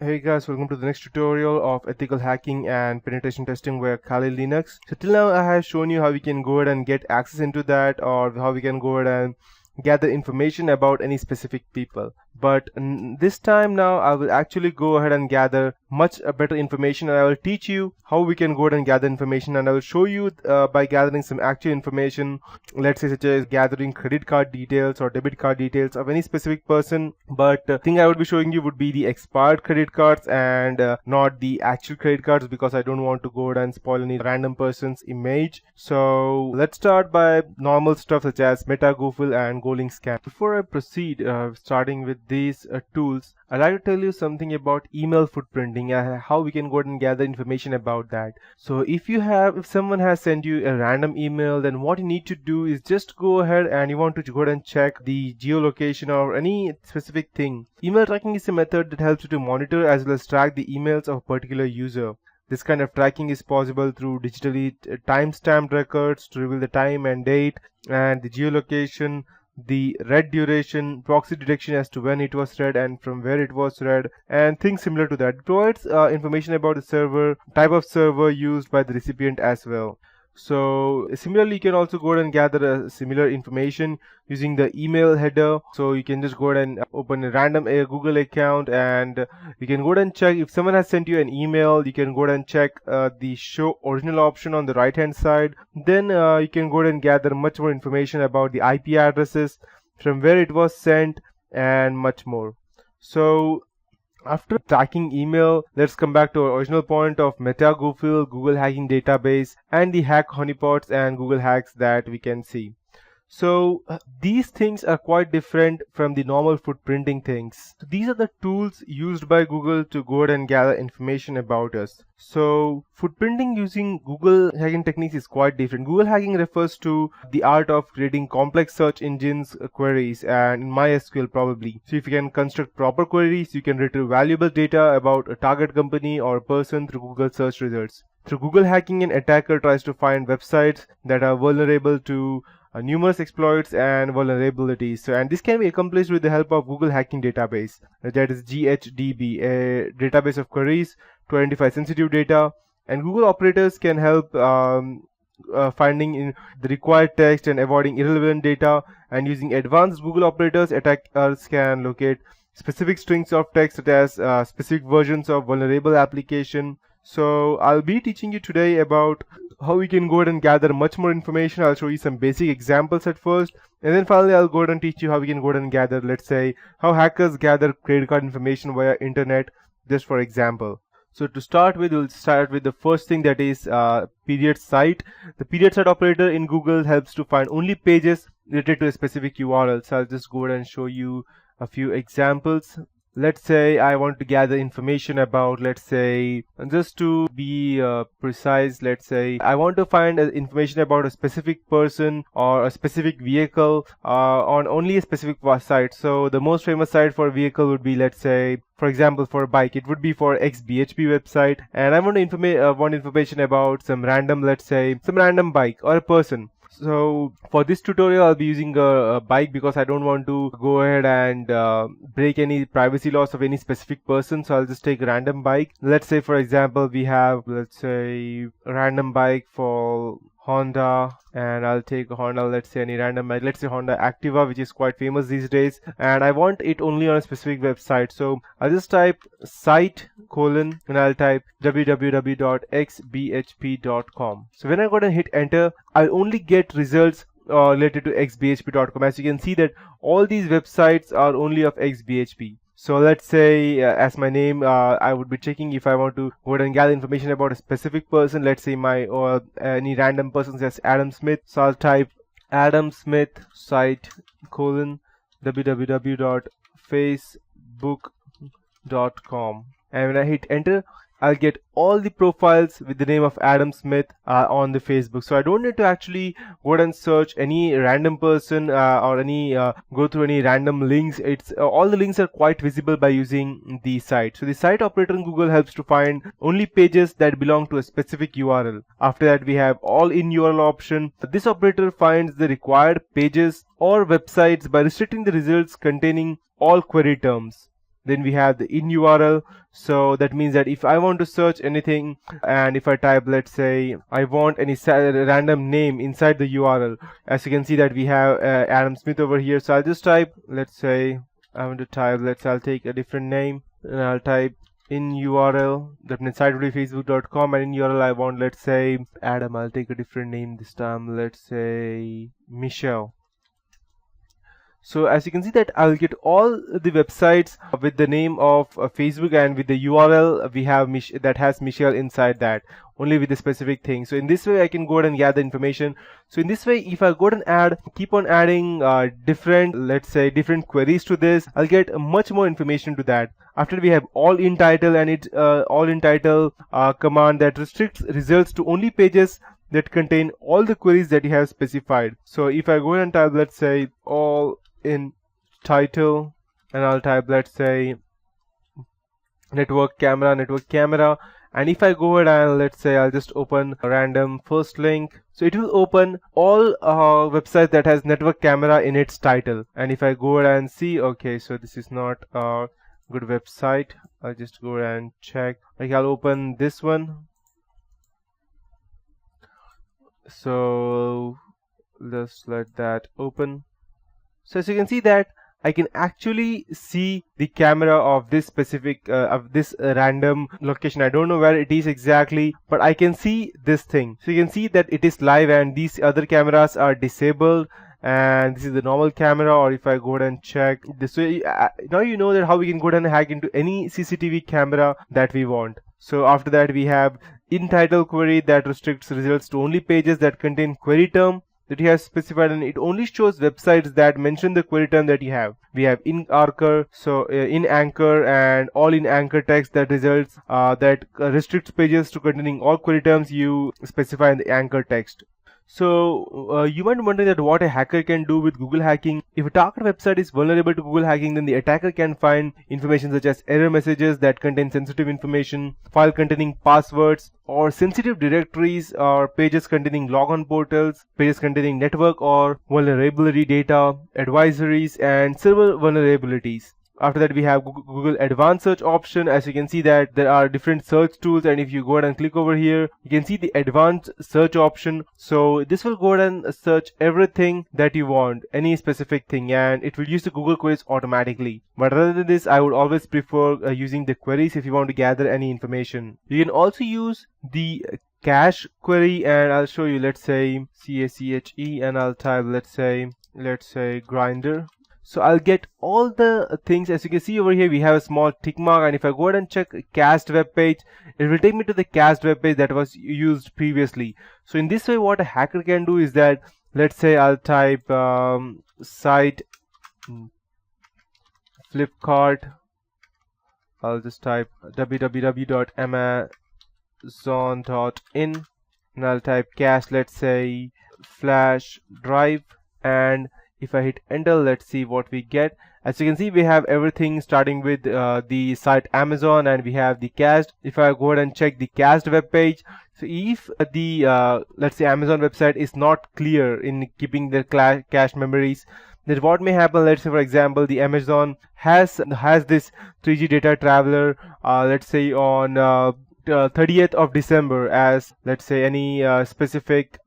Hey guys, welcome to the next tutorial of ethical hacking and penetration testing via Kali Linux. So till now I have shown you how we can go ahead and get access into that, or how we can go ahead and gather information about any specific people. But this time now I will actually go ahead and gather much better information, and I will teach you how we can go ahead and gather information, and I will show you by gathering some actual information, let's say such as gathering credit card details or debit card details of any specific person. But the thing I would be showing you would be the expired credit cards and not the actual credit cards, because I don't want to go ahead and spoil any random person's image. So let's start by normal stuff such as meta, Google and Goling scan. Before I proceed, starting with these tools, I'd like to tell you something about email footprinting and how we can go ahead and gather information about that. So if someone has sent you a random email, then what you need to do is just go ahead and you want to go ahead and check the geolocation or any specific thing. Email tracking is a method that helps you to monitor as well as track the emails of a particular user. This kind of tracking is possible through digitally time-stamped records to reveal the time and date, and the geolocation, the read duration, proxy detection as to when it was read and from where it was read, and things similar to that. It provides information about the server, type of server used by the recipient as well. So similarly, you can also go ahead and gather similar information using the email header. So you can just go ahead and open a random Google account, and you can go ahead and check if someone has sent you an email. You can go ahead and check the show original option on the right hand side. Then you can go ahead and gather much more information about the IP addresses, from where it was sent, and much more. So after tracking email, let's come back to our original point of meta, Google hacking database, and the hack honeypots and Google hacks that we can see. So these things are quite different from the normal footprinting things. So these are the tools used by Google to go ahead and gather information about us. So footprinting using Google hacking techniques is quite different. Google hacking refers to the art of creating complex search engines queries, and in MySQL probably. So if you can construct proper queries, you can retrieve valuable data about a target company or a person through Google search results. Through Google hacking, an attacker tries to find websites that are vulnerable to numerous exploits and vulnerabilities. So, and this can be accomplished with the help of Google hacking database, that is GHDB, a database of queries to identify sensitive data. And Google operators can help finding in the required text and avoiding irrelevant data. And using advanced Google operators, attackers can locate specific strings of text such as specific versions of vulnerable application. So I'll be teaching you today about how we can go ahead and gather much more information. I'll show you some basic examples at first, and then finally I'll go ahead and teach you how we can go ahead and gather, let's say, how hackers gather credit card information via internet, just for example. So to start with, we'll start with the first thing, that is period site. The period site operator in Google helps to find only pages related to a specific URL. So I'll just go ahead and show you a few examples. Let's say I want to gather information about, let's say, just to be precise, let's say I want to find information about a specific person or a specific vehicle on only a specific site. So the most famous site for a vehicle would be, let's say, for example, for a bike, it would be for XBHP website, and I want to want information about some random, let's say, some random bike or a person. So for this tutorial, I'll be using a bike because I don't want to go ahead and break any privacy laws of any specific person. So I'll just take a random bike. Let's say, for example, we have, let's say, a random bike for Honda, and I'll take a Honda, let's say any random bike, let's say Honda Activa, which is quite famous these days, and I want it only on a specific website. So I'll just type site : and I'll type www.xbhp.com. So when I go and hit enter, I'll only get results related to xbhp.com. As you can see that all these websites are only of xbhp. So let's say as my name, I would be checking if I want to go ahead and gather information about a specific person. Let's say any random person says Adam Smith. So I'll type Adam Smith site : www.facebook.com, and when I hit enter, I'll get all the profiles with the name of Adam Smith on the Facebook. So I don't need to actually go ahead and search any random person or any go through any random links. It's all the links are quite visible by using the site. So the site operator in Google helps to find only pages that belong to a specific URL. After that, we have all in URL option. This operator finds the required pages or websites by restricting the results containing all query terms. Then we have the in URL. So that means that if I want to search anything, and if I type, let's say I want any random name inside the URL, as you can see that we have Adam Smith over here. So I'll just type, let's say I want to type, I'll take a different name, and I'll type in URL, that means site will be facebook.com, and in URL I want, let's say Adam. I'll take a different name this time, let's say Michelle. So as you can see that I'll get all the websites with the name of Facebook, and with the URL we have that has Michelle inside that, only with the specific thing. So in this way I can go ahead and gather information. So in this way, if I go ahead and keep on adding different, let's say different queries to this, I'll get much more information to that. After we have all in title, and it all in title command that restricts results to only pages that contain all the queries that you have specified. So if I go ahead and type, let's say all in title, and I'll type, let's say network camera, and if I go ahead and let's say I'll just open a random first link, so it will open all websites that has network camera in its title. And if I go ahead and see, okay, so this is not a good website, I'll just go ahead and check. Like I'll open this one, so let's let that open. So as you can see that I can actually see the camera of this specific random location. I don't know where it is exactly, but I can see this thing. So you can see that it is live, and these other cameras are disabled, and this is the normal camera. Or if I go ahead and check this way, now you know that how we can go ahead and hack into any CCTV camera that we want. So after that we have in title query that restricts results to only pages that contain query term that you have specified, and it only shows websites that mention the query term that you have. We have in anchor, so in anchor and all in anchor text that results that restricts pages to containing all query terms you specify in the anchor text. So you might wonder that what a hacker can do with Google hacking. If a target website is vulnerable to Google hacking, then the attacker can find information such as error messages that contain sensitive information, file containing passwords, or sensitive directories, or pages containing logon portals, pages containing network or vulnerability data, advisories, and server vulnerabilities. After that we have Google advanced search option. As you can see that there are different search tools, and if you go ahead and click over here, you can see the advanced search option. So this will go ahead and search everything that you want, any specific thing, and it will use the Google queries automatically. But rather than this, I would always prefer using the queries if you want to gather any information. You can also use the cache query, and I'll show you. Let's say CACHE, and I'll type, let's say grinder. So I'll get all the things. As you can see over here, we have a small tick mark, and if I go ahead and check cached web page, it will take me to the cached web page that was used previously. So in this way, what a hacker can do is that, let's say I'll type site Flipkart. I'll just type www.amazon.in, and I'll type cache, let's say flash drive, and if I hit enter, let's see what we get. As you can see, we have everything starting with the site Amazon, and we have the cached. If I go ahead and check the cached web page, so if the let's say Amazon website is not clear in keeping the cache memories, then what may happen, let's say for example the Amazon has this 3G data traveler, let's say on 30th of December as, let's say, any specific